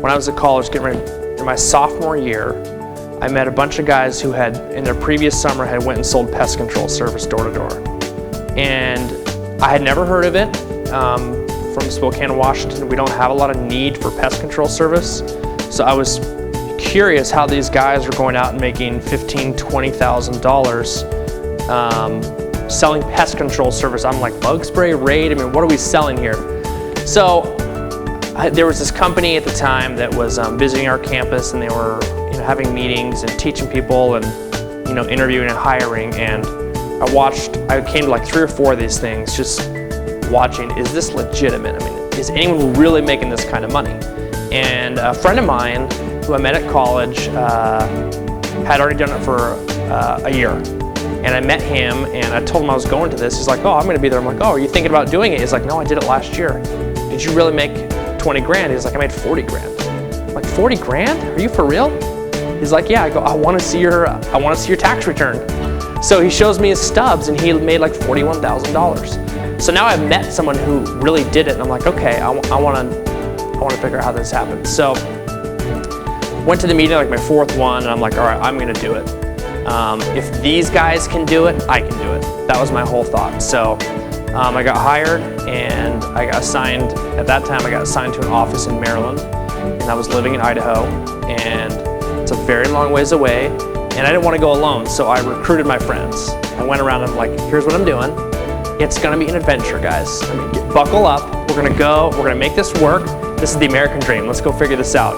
when I was at college, getting ready in my sophomore year, I met a bunch of guys who had, in their previous summer, had went and sold pest control service door to door. And I had never heard of it. From Spokane, Washington, we don't have a lot of need for pest control service. So I was curious how these guys were going out and making $15,000, $20,000 selling pest control service. I'm like, bug spray, raid, I mean, what are we selling here? So there was this company at the time that was visiting our campus, and they were having meetings and teaching people and interviewing and hiring. And I came to like 3 or 4 of these things, just watching, is this legitimate? I mean, is anyone really making this kind of money? And a friend of mine who I met at college had already done it for a year. And I met him and I told him I was going to this. He's like, oh, I'm gonna be there. I'm like, oh, are you thinking about doing it? He's like, no, I did it last year. Did you really make 20 grand? He's like, I made 40 grand. I'm like, 40 grand? Are you for real? He's like, yeah. I go, I wanna see your tax return. So he shows me his stubs and he made like $41,000. So now I've met someone who really did it, and I'm like, okay, I want to figure out how this happened. So went to the meeting, like my 4th one, and I'm like, all right, I'm gonna do it. If these guys can do it, I can do it. That was my whole thought. So I got hired, and I got assigned, at that time I got assigned to an office in Maryland, and I was living in Idaho, and it's a very long ways away, and I didn't want to go alone, so I recruited my friends. I went around and I'm like, here's what I'm doing. It's gonna be an adventure, guys. I mean, buckle up, we're gonna go, we're gonna make this work. This is the American dream, let's go figure this out.